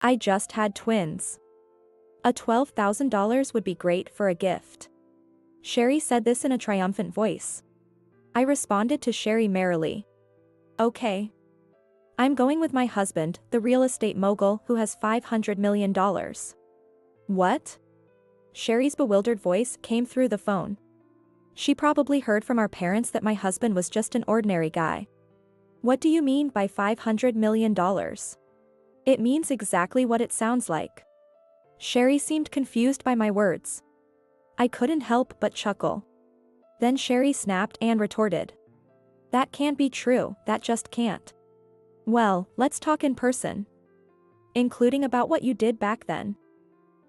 I just had twins. A $12,000 would be great for a gift. Sherry said this in a triumphant voice. I responded to Sherry merrily. Okay. I'm going with my husband, the real estate mogul who has $500 million. What? Sherry's bewildered voice came through the phone. She probably heard from our parents that my husband was just an ordinary guy. What do you mean by $500 million? It means exactly what it sounds like. Sherry seemed confused by my words. I couldn't help but chuckle. Then Sherry snapped and retorted. That can't be true, that just can't. Well, let's talk in person. Including about what you did back then.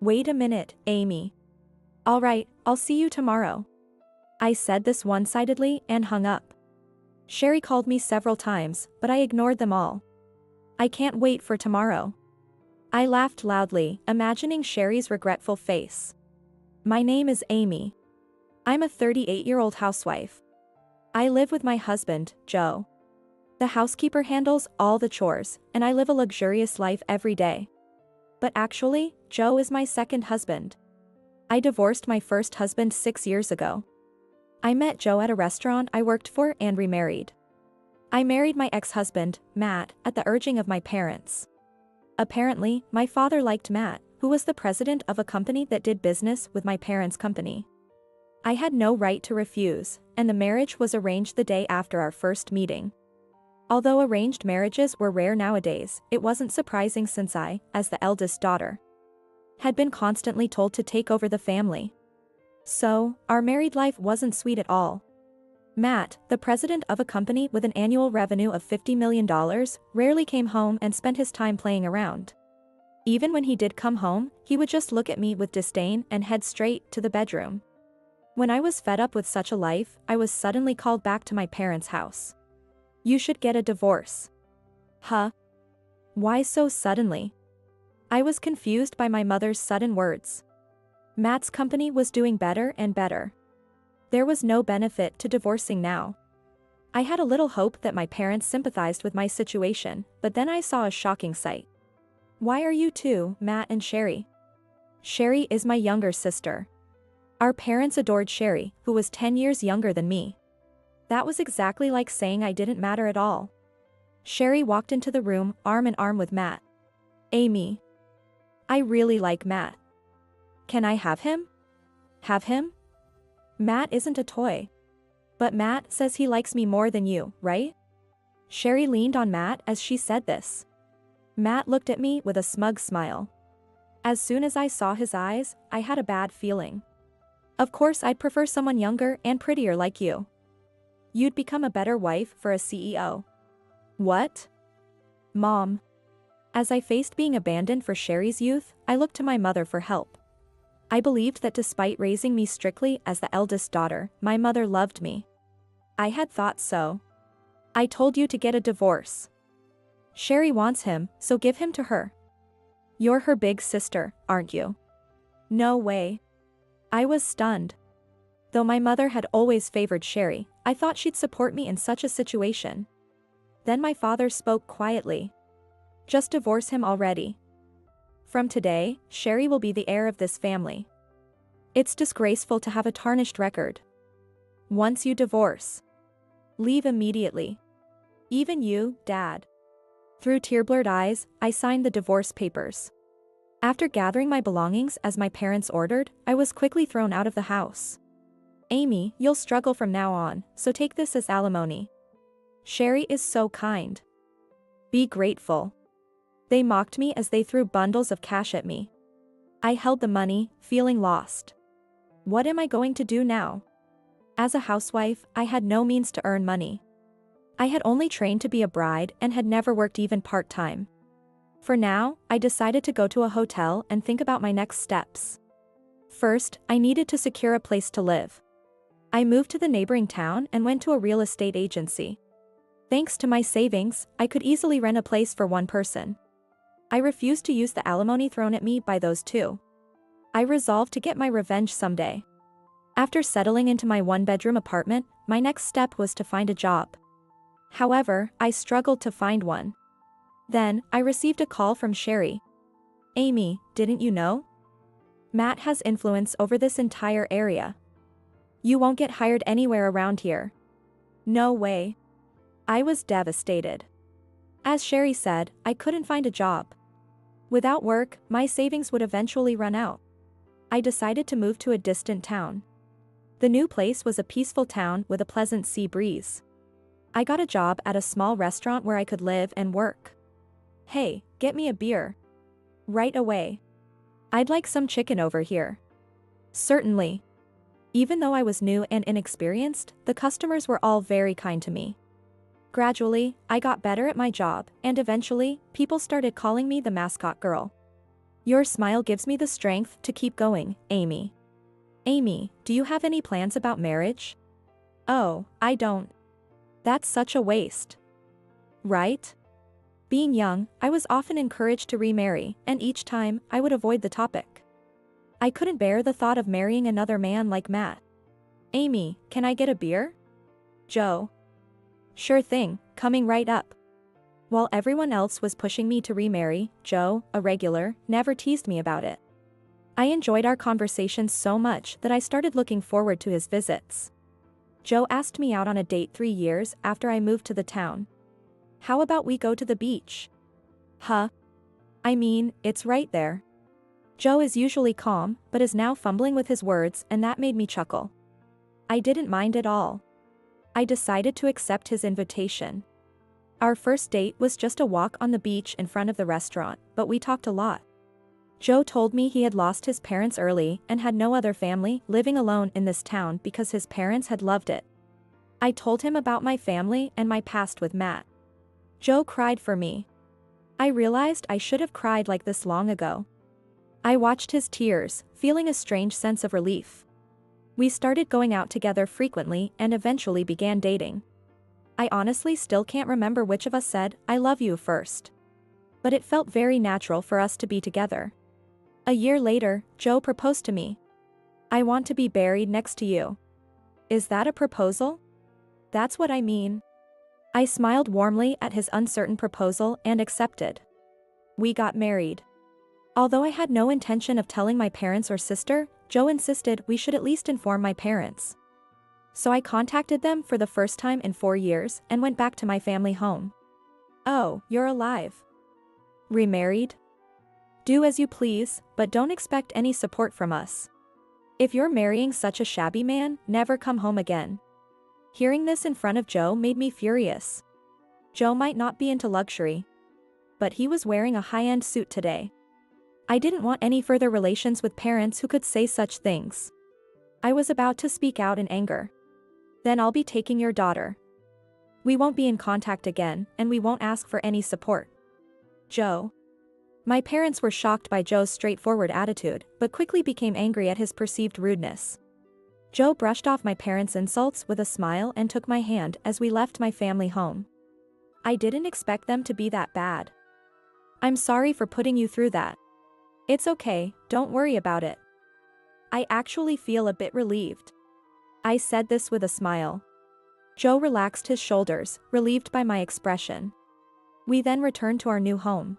Wait a minute, Amy. All right, I'll see you tomorrow. I said this one-sidedly and hung up. Sherry called me several times, but I ignored them all. I can't wait for tomorrow. I laughed loudly, imagining Sherry's regretful face. My name is Amy. I'm a 38-year-old housewife. I live with my husband, Joe. The housekeeper handles all the chores, and I live a luxurious life every day. But actually, Joe is my second husband. I divorced my first husband 6 years ago. I met Joe at a restaurant I worked for and remarried. I married my ex-husband, Matt, at the urging of my parents. Apparently, my father liked Matt, who was the president of a company that did business with my parents' company. I had no right to refuse, and the marriage was arranged the day after our first meeting. Although arranged marriages were rare nowadays, it wasn't surprising since I, as the eldest daughter, had been constantly told to take over the family. So, our married life wasn't sweet at all. Matt, the president of a company with an annual revenue of $50 million, rarely came home and spent his time playing around. Even when he did come home, he would just look at me with disdain and head straight to the bedroom. When I was fed up with such a life, I was suddenly called back to my parents' house. You should get a divorce. Huh? Why so suddenly? I was confused by my mother's sudden words. Matt's company was doing better and better. There was no benefit to divorcing now. I had a little hope that my parents sympathized with my situation, but then I saw a shocking sight. Why are you two, Matt and Sherry? Sherry is my younger sister. Our parents adored Sherry, who was 10 years younger than me. That was exactly like saying I didn't matter at all. Sherry walked into the room, arm in arm with Matt. Amy. I really like Matt. Can I have him? Have him? Matt isn't a toy. But Matt says he likes me more than you, right? Sherry leaned on Matt as she said this. Matt looked at me with a smug smile. As soon as I saw his eyes, I had a bad feeling. Of course I'd prefer someone younger and prettier like you. You'd become a better wife for a CEO. What? Mom. As I faced being abandoned for Sherry's youth, I looked to my mother for help. I believed that despite raising me strictly as the eldest daughter, my mother loved me. I had thought so. I told you to get a divorce. Sherry wants him, so give him to her. You're her big sister, aren't you? No way. I was stunned. Though my mother had always favored Sherry, I thought she'd support me in such a situation. Then my father spoke quietly. Just divorce him already. From today, Sherry will be the heir of this family. It's disgraceful to have a tarnished record. Once you divorce, leave immediately. Even you, Dad. Through tear-blurred eyes, I signed the divorce papers. After gathering my belongings as my parents ordered, I was quickly thrown out of the house. Amy, you'll struggle from now on, so take this as alimony. Sherry is so kind. Be grateful. They mocked me as they threw bundles of cash at me. I held the money, feeling lost. What am I going to do now? As a housewife, I had no means to earn money. I had only trained to be a bride and had never worked even part-time. For now, I decided to go to a hotel and think about my next steps. First, I needed to secure a place to live. I moved to the neighboring town and went to a real estate agency. Thanks to my savings, I could easily rent a place for one person. I refused to use the alimony thrown at me by those two. I resolved to get my revenge someday. After settling into my one-bedroom apartment, my next step was to find a job. However, I struggled to find one. Then, I received a call from Sherry. Amy, didn't you know? Matt has influence over this entire area. You won't get hired anywhere around here. No way. I was devastated. As Sherry said, I couldn't find a job. Without work, my savings would eventually run out. I decided to move to a distant town. The new place was a peaceful town with a pleasant sea breeze. I got a job at a small restaurant where I could live and work. Hey, get me a beer. Right away. I'd like some chicken over here. Certainly. Even though I was new and inexperienced, the customers were all very kind to me. Gradually, I got better at my job, and eventually, people started calling me the mascot girl. Your smile gives me the strength to keep going, Amy. Amy, do you have any plans about marriage? Oh, I don't. That's such a waste. Right? Being young, I was often encouraged to remarry, and each time, I would avoid the topic. I couldn't bear the thought of marrying another man like Matt. Amy, can I get a beer? Joe. Sure thing, coming right up. While everyone else was pushing me to remarry, Joe, a regular, never teased me about it. I enjoyed our conversations so much that I started looking forward to his visits. Joe asked me out on a date 3 years after I moved to the town. How about we go to the beach? Huh? I mean, it's right there. Joe is usually calm, but is now fumbling with his words, and that made me chuckle. I didn't mind at all. I decided to accept his invitation. Our first date was just a walk on the beach in front of the restaurant, but we talked a lot. Joe told me he had lost his parents early and had no other family, living alone in this town because his parents had loved it. I told him about my family and my past with Matt. Joe cried for me. I realized I should have cried like this long ago. I watched his tears, feeling a strange sense of relief. We started going out together frequently and eventually began dating. I honestly still can't remember which of us said, "I love you" first. But it felt very natural for us to be together. A year later, Joe proposed to me. I want to be buried next to you. Is that a proposal? That's what I mean. I smiled warmly at his uncertain proposal and accepted. We got married. Although I had no intention of telling my parents or sister, Joe insisted we should at least inform my parents. So I contacted them for the first time in 4 years and went back to my family home. Oh, you're alive. Remarried? Do as you please, but don't expect any support from us. If you're marrying such a shabby man, never come home again. Hearing this in front of Joe made me furious. Joe might not be into luxury, but he was wearing a high-end suit today. I didn't want any further relations with parents who could say such things. I was about to speak out in anger. Then I'll be taking your daughter. We won't be in contact again, and we won't ask for any support. Joe. My parents were shocked by Joe's straightforward attitude, but quickly became angry at his perceived rudeness. Joe brushed off my parents' insults with a smile and took my hand as we left my family home. I didn't expect them to be that bad. I'm sorry for putting you through that. It's okay, don't worry about it. I actually feel a bit relieved. I said this with a smile. Joe relaxed his shoulders, relieved by my expression. We then returned to our new home.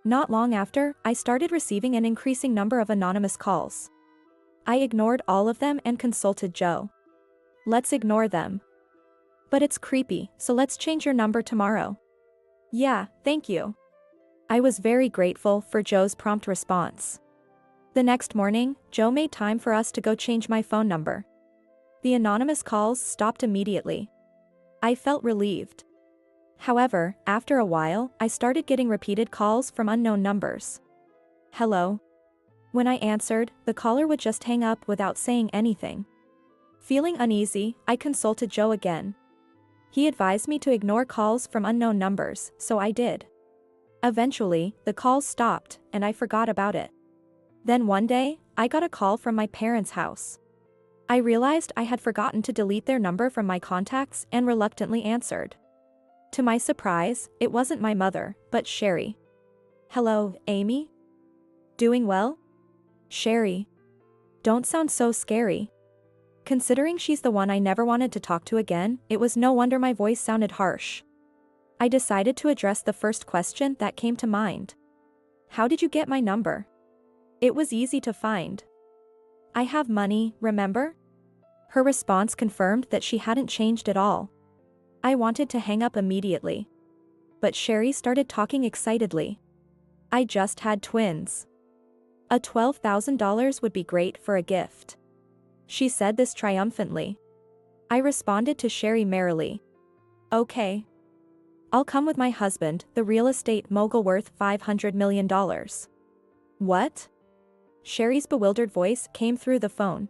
Not long after, I started receiving an increasing number of anonymous calls. I ignored all of them and consulted Joe. Let's ignore them. But it's creepy, so let's change your number tomorrow. Yeah, thank you. I was very grateful for Joe's prompt response. The next morning, Joe made time for us to go change my phone number. The anonymous calls stopped immediately. I felt relieved. However, after a while, I started getting repeated calls from unknown numbers. Hello? When I answered, the caller would just hang up without saying anything. Feeling uneasy, I consulted Joe again. He advised me to ignore calls from unknown numbers, so I did. Eventually, the calls stopped, and I forgot about it. Then one day, I got a call from my parents' house. I realized I had forgotten to delete their number from my contacts and reluctantly answered. To my surprise, it wasn't my mother, but Sherry. Hello, Amy? Doing well? Sherry. Don't sound so scary. Considering she's the one I never wanted to talk to again, it was no wonder my voice sounded harsh. I decided to address the first question that came to mind. How did you get my number? It was easy to find. I have money, remember? Her response confirmed that she hadn't changed at all. I wanted to hang up immediately. But Sherry started talking excitedly. I just had twins. A $12,000 would be great for a gift. She said this triumphantly. I responded to Sherry merrily. Okay. I'll come with my husband, the real estate mogul worth $500 million. What? Sherry's bewildered voice came through the phone.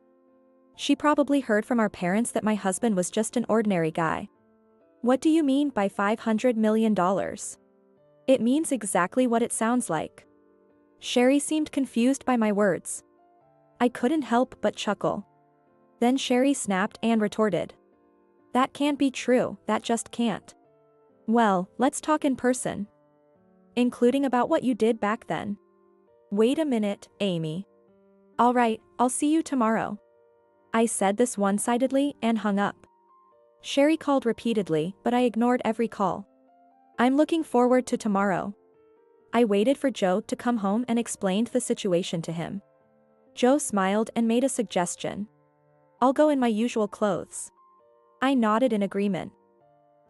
She probably heard from our parents that my husband was just an ordinary guy. What do you mean by $500 million? It means exactly what it sounds like. Sherry seemed confused by my words. I couldn't help but chuckle. Then Sherry snapped and retorted. That can't be true, that just can't. Well, let's talk in person. Including about what you did back then. Wait a minute, Amy. All right, I'll see you tomorrow. I said this one-sidedly and hung up. Sherry called repeatedly, but I ignored every call. I'm looking forward to tomorrow. I waited for Joe to come home and explained the situation to him. Joe smiled and made a suggestion. I'll go in my usual clothes. I nodded in agreement.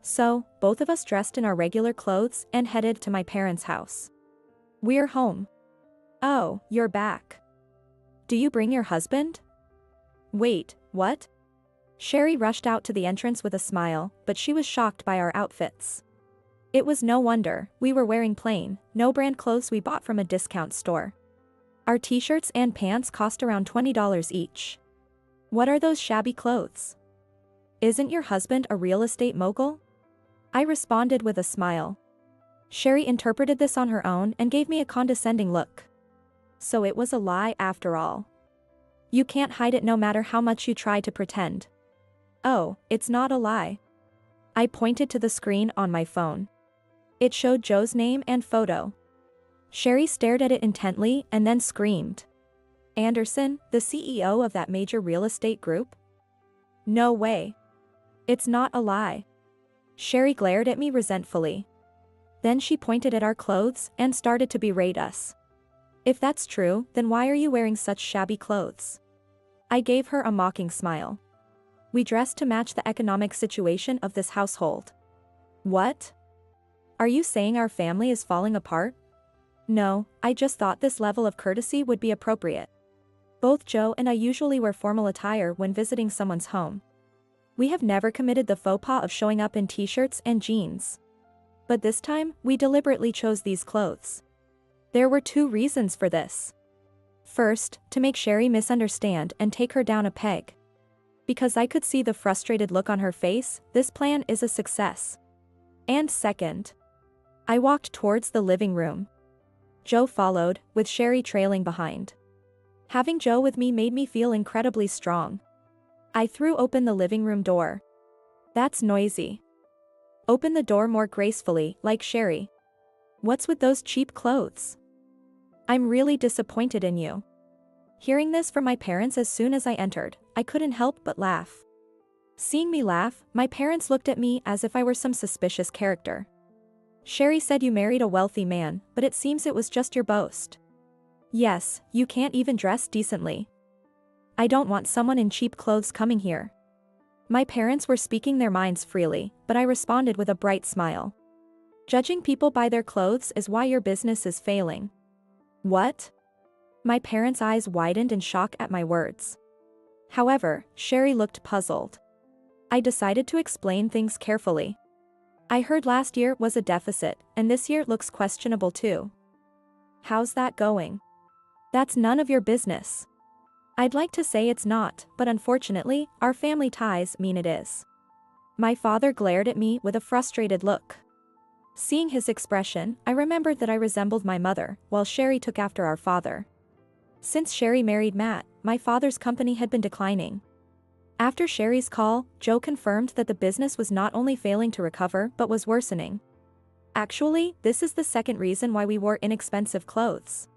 So, both of us dressed in our regular clothes and headed to my parents' house. We're home. Oh, you're back. Do you bring your husband? Wait, what? Sherry rushed out to the entrance with a smile, but she was shocked by our outfits. It was no wonder, we were wearing plain, no-brand clothes we bought from a discount store. Our t-shirts and pants cost around $20 each. What are those shabby clothes? Isn't your husband a real estate mogul? I responded with a smile. Sherry interpreted this on her own and gave me a condescending look. So it was a lie after all. You can't hide it no matter how much you try to pretend. Oh, it's not a lie. I pointed to the screen on my phone. It showed Joe's name and photo. Sherry stared at it intently and then screamed. Anderson, the CEO of that major real estate group? No way. It's not a lie. Sherry glared at me resentfully. Then she pointed at our clothes and started to berate us. If that's true, then why are you wearing such shabby clothes? I gave her a mocking smile. We dressed to match the economic situation of this household. What? Are you saying our family is falling apart? No, I just thought this level of courtesy would be appropriate. Both Joe and I usually wear formal attire when visiting someone's home. We have never committed the faux pas of showing up in t-shirts and jeans. But this time, we deliberately chose these clothes. There were two reasons for this. First, to make Sherry misunderstand and take her down a peg. Because I could see the frustrated look on her face, this plan is a success. And second, I walked towards the living room. Joe followed, with Sherry trailing behind. Having Joe with me made me feel incredibly strong. I threw open the living room door. That's noisy. Open the door more gracefully, like Sherry. What's with those cheap clothes? I'm really disappointed in you. Hearing this from my parents as soon as I entered, I couldn't help but laugh. Seeing me laugh, my parents looked at me as if I were some suspicious character. Sherry said you married a wealthy man, but it seems it was just your boast. Yes, you can't even dress decently. I don't want someone in cheap clothes coming here. My parents were speaking their minds freely, but I responded with a bright smile. Judging people by their clothes is why your business is failing. What? My parents' eyes widened in shock at my words. However, Sherry looked puzzled. I decided to explain things carefully. I heard last year was a deficit, and this year looks questionable too. How's that going? That's none of your business. I'd like to say it's not, but unfortunately, our family ties mean it is. My father glared at me with a frustrated look. Seeing his expression, I remembered that I resembled my mother, while Sherry took after our father. Since Sherry married Matt, my father's company had been declining. After Sherry's call, Joe confirmed that the business was not only failing to recover but was worsening. Actually, this is the second reason why we wore inexpensive clothes.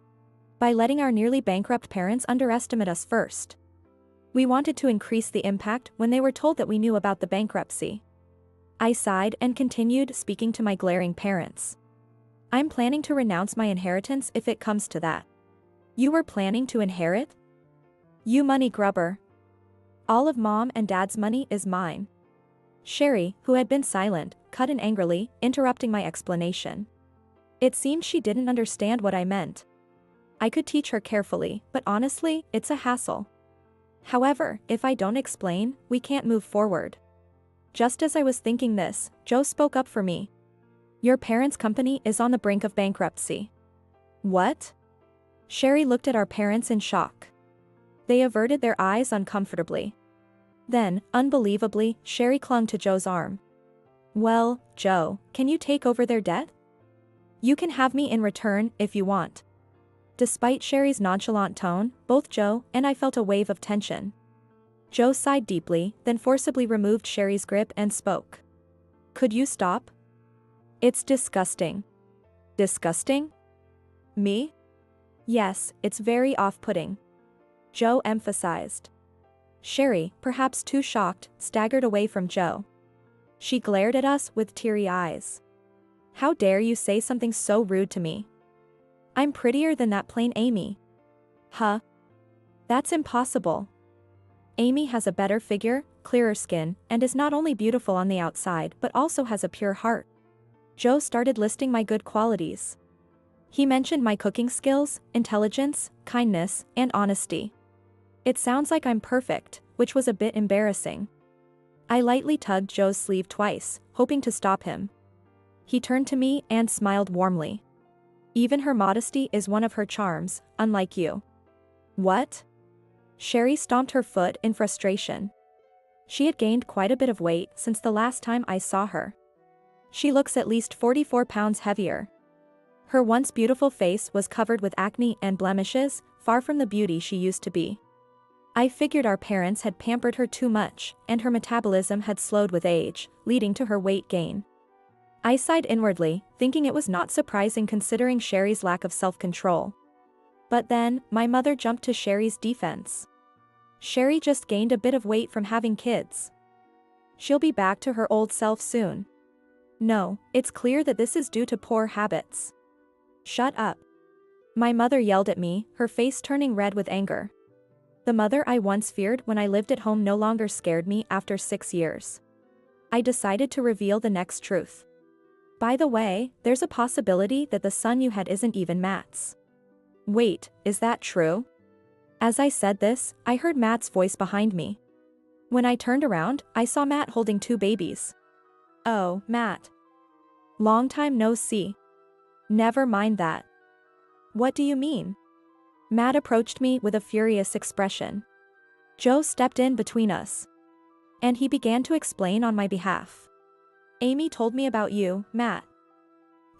By letting our nearly bankrupt parents underestimate us first. We wanted to increase the impact when they were told that we knew about the bankruptcy. I sighed and continued speaking to my glaring parents. I'm planning to renounce my inheritance if it comes to that. You were planning to inherit? You money grubber. All of Mom and Dad's money is mine. Sherry, who had been silent, cut in angrily, interrupting my explanation. It seemed she didn't understand what I meant. I could teach her carefully, but honestly, it's a hassle. However, if I don't explain, we can't move forward. Just as I was thinking this, Joe spoke up for me. Your parents' company is on the brink of bankruptcy. What? Sherry looked at our parents in shock. They averted their eyes uncomfortably. Then, unbelievably, Sherry clung to Joe's arm. Well, Joe, can you take over their debt? You can have me in return if you want. Despite Sherry's nonchalant tone, both Joe and I felt a wave of tension. Joe sighed deeply, then forcibly removed Sherry's grip and spoke. Could you stop? It's disgusting. Disgusting? Me? Yes, it's very off-putting. Joe emphasized. Sherry, perhaps too shocked, staggered away from Joe. She glared at us with teary eyes. How dare you say something so rude to me? I'm prettier than that plain Amy. Huh? That's impossible. Amy has a better figure, clearer skin, and is not only beautiful on the outside but also has a pure heart. Joe started listing my good qualities. He mentioned my cooking skills, intelligence, kindness, and honesty. It sounds like I'm perfect, which was a bit embarrassing. I lightly tugged Joe's sleeve twice, hoping to stop him. He turned to me and smiled warmly. Even her modesty is one of her charms, unlike you. What? Sherry stomped her foot in frustration. She had gained quite a bit of weight since the last time I saw her. She looks at least 44 pounds heavier. Her once beautiful face was covered with acne and blemishes, far from the beauty she used to be. I figured our parents had pampered her too much, and her metabolism had slowed with age, leading to her weight gain. I sighed inwardly, thinking it was not surprising considering Sherry's lack of self-control. But then, my mother jumped to Sherry's defense. Sherry just gained a bit of weight from having kids. She'll be back to her old self soon. No, it's clear that this is due to poor habits. Shut up. My mother yelled at me, her face turning red with anger. The mother I once feared when I lived at home no longer scared me after 6 years. I decided to reveal the next truth. By the way, there's a possibility that the son you had isn't even Matt's. Wait, is that true? As I said this, I heard Matt's voice behind me. When I turned around, I saw Matt holding 2 babies. Oh, Matt. Long time no see. Never mind that. What do you mean? Matt approached me with a furious expression. Joe stepped in between us. And he began to explain on my behalf. Amy told me about you, Matt.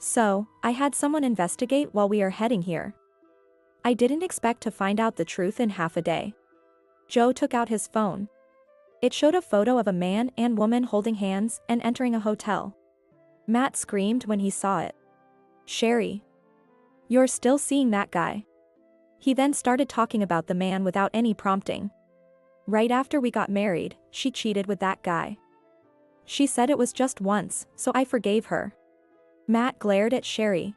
So, I had someone investigate while we are heading here. I didn't expect to find out the truth in half a day. Joe took out his phone. It showed a photo of a man and woman holding hands and entering a hotel. Matt screamed when he saw it. Sherry. You're still seeing that guy. He then started talking about the man without any prompting. Right after we got married, she cheated with that guy. She said it was just once, so I forgave her. Matt glared at Sherry.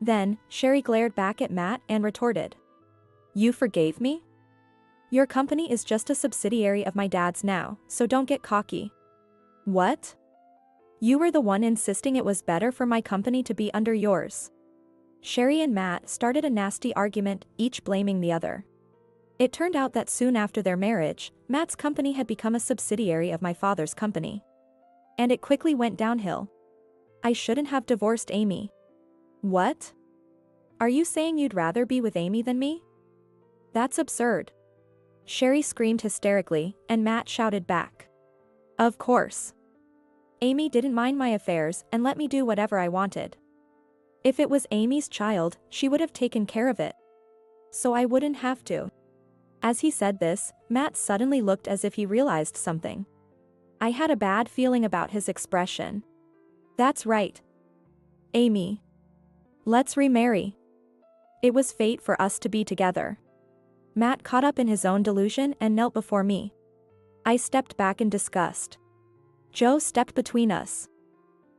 Then, Sherry glared back at Matt and retorted. You forgave me? Your company is just a subsidiary of my dad's now, so don't get cocky. What? You were the one insisting it was better for my company to be under yours. Sherry and Matt started a nasty argument, each blaming the other. It turned out that soon after their marriage, Matt's company had become a subsidiary of my father's company. And it quickly went downhill. I shouldn't have divorced Amy. What? Are you saying you'd rather be with Amy than me? That's absurd. Sherry screamed hysterically, and Matt shouted back. Of course. Amy didn't mind my affairs and let me do whatever I wanted. If it was Amy's child, she would have taken care of it. So I wouldn't have to. As he said this, Matt suddenly looked as if he realized something. I had a bad feeling about his expression. That's right. Amy. Let's remarry. It was fate for us to be together. Matt caught up in his own delusion and knelt before me. I stepped back in disgust. Joe stepped between us.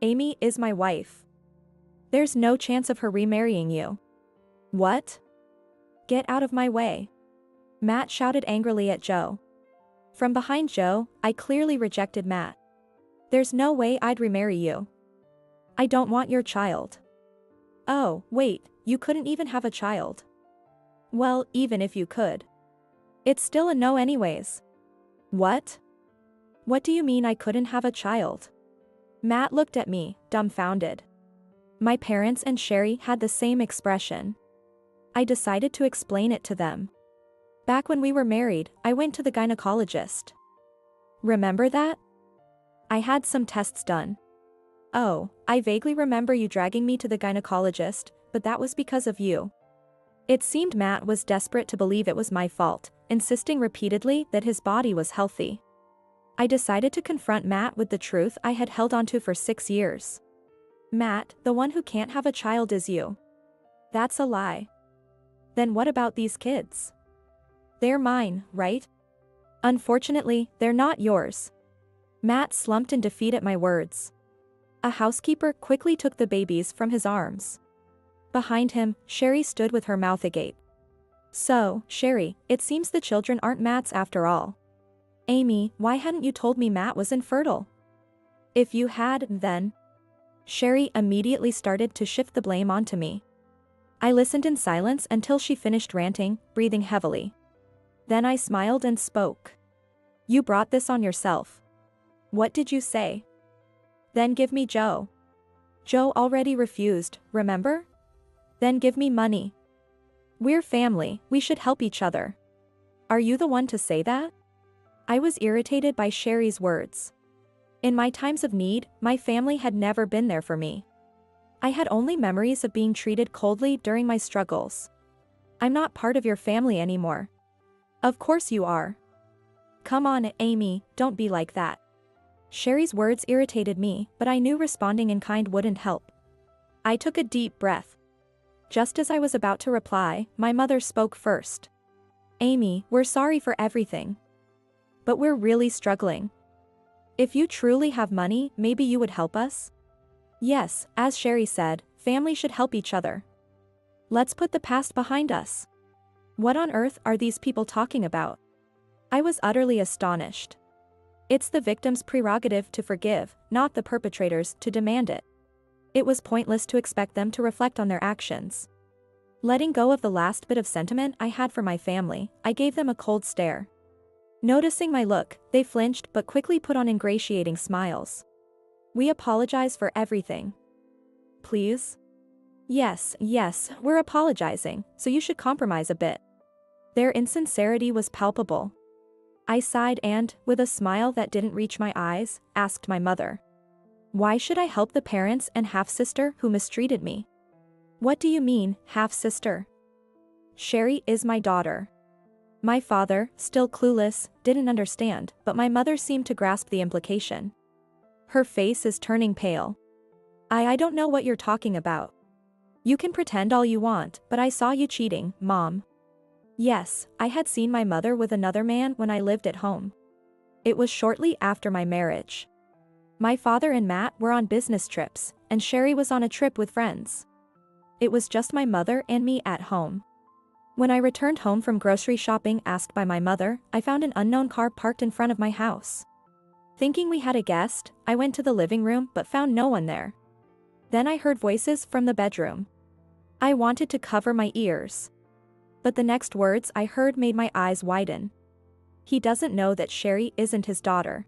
Amy is my wife. There's no chance of her remarrying you. What? Get out of my way. Matt shouted angrily at Joe. From behind Joe, I clearly rejected Matt. There's no way I'd remarry you. I don't want your child. Oh, wait, you couldn't even have a child. Well, even if you could. It's still a no anyways. What? What do you mean I couldn't have a child? Matt looked at me, dumbfounded. My parents and Sherry had the same expression. I decided to explain it to them. Back when we were married, I went to the gynecologist. Remember that? I had some tests done. Oh, I vaguely remember you dragging me to the gynecologist, but that was because of you. It seemed Matt was desperate to believe it was my fault, insisting repeatedly that his body was healthy. I decided to confront Matt with the truth I had held onto for 6 years. Matt, the one who can't have a child is you. That's a lie. Then what about these kids? They're mine, right? Unfortunately, they're not yours. Matt slumped in defeat at my words. A housekeeper quickly took the babies from his arms. Behind him, Sherry stood with her mouth agape. So, Sherry, it seems the children aren't Matt's after all. Amy, why hadn't you told me Matt was infertile? If you had, then... Sherry immediately started to shift the blame onto me. I listened in silence until she finished ranting, breathing heavily. Then I smiled and spoke. You brought this on yourself. What did you say? Then give me Joe. Joe already refused, remember? Then give me money. We're family, we should help each other. Are you the one to say that? I was irritated by Sherry's words. In my times of need, my family had never been there for me. I had only memories of being treated coldly during my struggles. I'm not part of your family anymore. Of course you are. Come on, Amy, don't be like that. Sherry's words irritated me, but I knew responding in kind wouldn't help. I took a deep breath. Just as I was about to reply, my mother spoke first. Amy, we're sorry for everything. But we're really struggling. If you truly have money, maybe you would help us? Yes, as Sherry said, family should help each other. Let's put the past behind us. What on earth are these people talking about? I was utterly astonished. It's the victim's prerogative to forgive, not the perpetrators to demand it. It was pointless to expect them to reflect on their actions. Letting go of the last bit of sentiment I had for my family, I gave them a cold stare. Noticing my look, they flinched but quickly put on ingratiating smiles. We apologize for everything. Please? Yes, we're apologizing, so you should compromise a bit. Their insincerity was palpable. I sighed and, with a smile that didn't reach my eyes, asked my mother. Why should I help the parents and half-sister who mistreated me? What do you mean, half-sister? Sherry is my daughter. My father, still clueless, didn't understand, but my mother seemed to grasp the implication. Her face is turning pale. I don't know what you're talking about. You can pretend all you want, but I saw you cheating, Mom. Yes, I had seen my mother with another man when I lived at home. It was shortly after my marriage. My father and Matt were on business trips, and Sherry was on a trip with friends. It was just my mother and me at home. When I returned home from grocery shopping asked by my mother, I found an unknown car parked in front of my house. Thinking we had a guest, I went to the living room but found no one there. Then I heard voices from the bedroom. I wanted to cover my ears. But the next words I heard made my eyes widen. He doesn't know that Sherry isn't his daughter.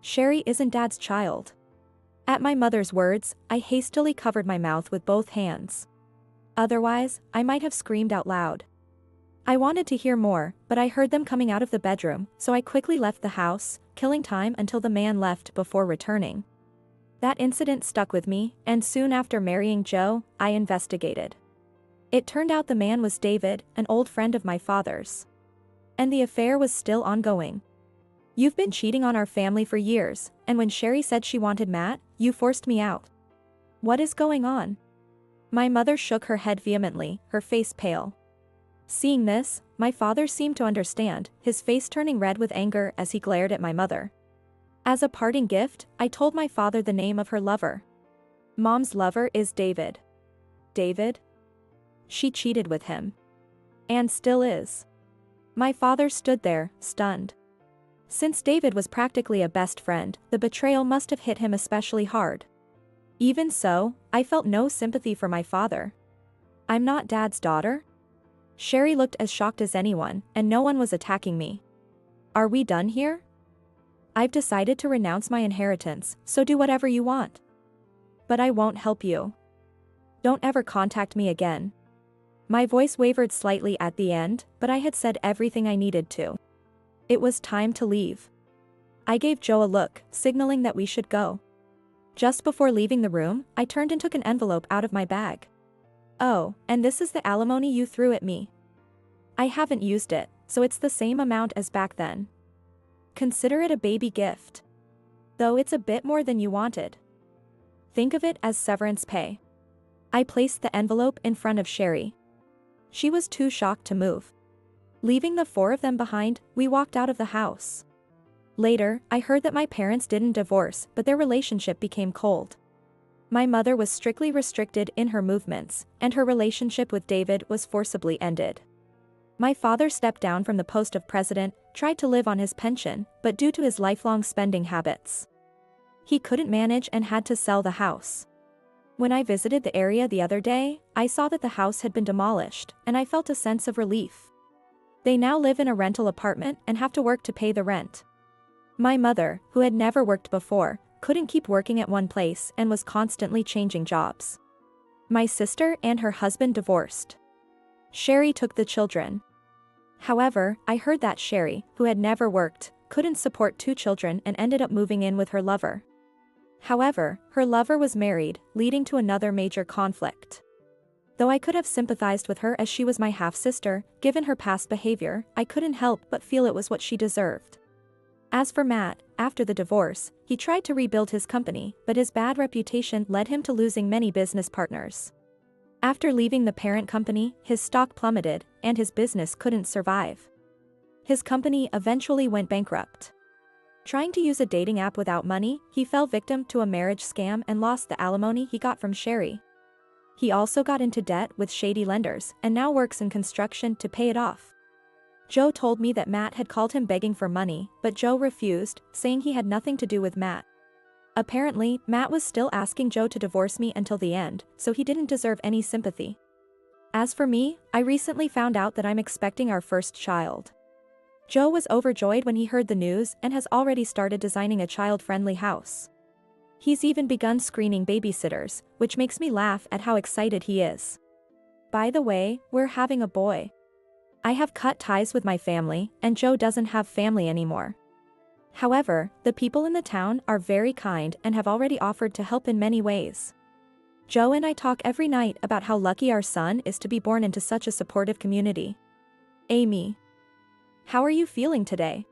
Sherry isn't Dad's child. At my mother's words, I hastily covered my mouth with both hands. Otherwise, I might have screamed out loud. I wanted to hear more, but I heard them coming out of the bedroom, so I quickly left the house, killing time until the man left before returning. That incident stuck with me, and soon after marrying Joe, I investigated. It turned out the man was David, an old friend of my father's. And the affair was still ongoing. You've been cheating on our family for years, and when Sherry said she wanted Matt, you forced me out. What is going on? My mother shook her head vehemently, her face pale. Seeing this, my father seemed to understand, his face turning red with anger as he glared at my mother. As a parting gift, I told my father the name of her lover. Mom's lover is David. David? She cheated with him. And still is. My father stood there, stunned. Since David was practically a best friend, the betrayal must have hit him especially hard. Even so, I felt no sympathy for my father. I'm not Dad's daughter? Sherry looked as shocked as anyone, and no one was attacking me. Are we done here? I've decided to renounce my inheritance, so do whatever you want. But I won't help you. Don't ever contact me again. My voice wavered slightly at the end, but I had said everything I needed to. It was time to leave. I gave Joe a look, signaling that we should go. Just before leaving the room, I turned and took an envelope out of my bag. Oh, and this is the alimony you threw at me. I haven't used it, so it's the same amount as back then. Consider it a baby gift. Though it's a bit more than you wanted. Think of it as severance pay. I placed the envelope in front of Sherry. She was too shocked to move. Leaving the four of them behind, we walked out of the house. Later, I heard that my parents didn't divorce, but their relationship became cold. My mother was strictly restricted in her movements, and her relationship with David was forcibly ended. My father stepped down from the post of president, tried to live on his pension, but due to his lifelong spending habits, he couldn't manage and had to sell the house. When I visited the area the other day, I saw that the house had been demolished, and I felt a sense of relief. They now live in a rental apartment and have to work to pay the rent. My mother, who had never worked before, couldn't keep working at one place and was constantly changing jobs. My sister and her husband divorced. Sherry took the children. However, I heard that Sherry, who had never worked, couldn't support 2 children and ended up moving in with her lover. However, her lover was married, leading to another major conflict. Though I could have sympathized with her as she was my half-sister, given her past behavior, I couldn't help but feel it was what she deserved. As for Matt, after the divorce, he tried to rebuild his company, but his bad reputation led him to losing many business partners. After leaving the parent company, his stock plummeted, and his business couldn't survive. His company eventually went bankrupt. Trying to use a dating app without money, he fell victim to a marriage scam and lost the alimony he got from Sherry. He also got into debt with shady lenders and now works in construction to pay it off. Joe told me that Matt had called him begging for money, but Joe refused, saying he had nothing to do with Matt. Apparently, Matt was still asking Joe to divorce me until the end, so he didn't deserve any sympathy. As for me, I recently found out that I'm expecting our first child. Joe was overjoyed when he heard the news and has already started designing a child-friendly house. He's even begun screening babysitters, which makes me laugh at how excited he is. By the way, we're having a boy. I have cut ties with my family, and Joe doesn't have family anymore. However, the people in the town are very kind and have already offered to help in many ways. Joe and I talk every night about how lucky our son is to be born into such a supportive community. Amy. How are you feeling today?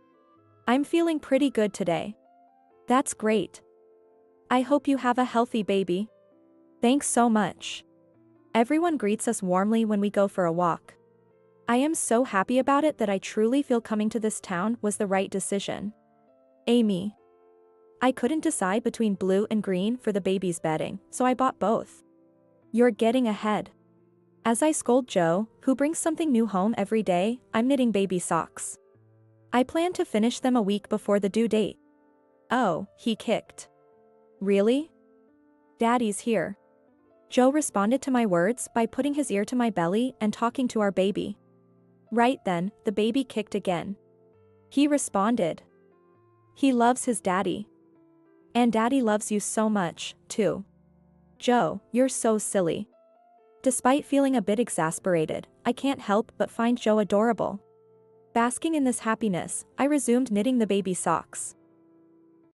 I'm feeling pretty good today. That's great. I hope you have a healthy baby. Thanks so much. Everyone greets us warmly when we go for a walk. I am so happy about it that I truly feel coming to this town was the right decision. Amy. I couldn't decide between blue and green for the baby's bedding, so I bought both. You're getting ahead. As I scold Joe, who brings something new home every day, I'm knitting baby socks. I plan to finish them a week before the due date. Oh, he kicked. Really? Daddy's here. Joe responded to my words by putting his ear to my belly and talking to our baby. Right then, the baby kicked again. He responded. He loves his daddy. And daddy loves you so much, too. Joe, you're so silly. Despite feeling a bit exasperated, I can't help but find Joe adorable. Basking in this happiness, I resumed knitting the baby socks.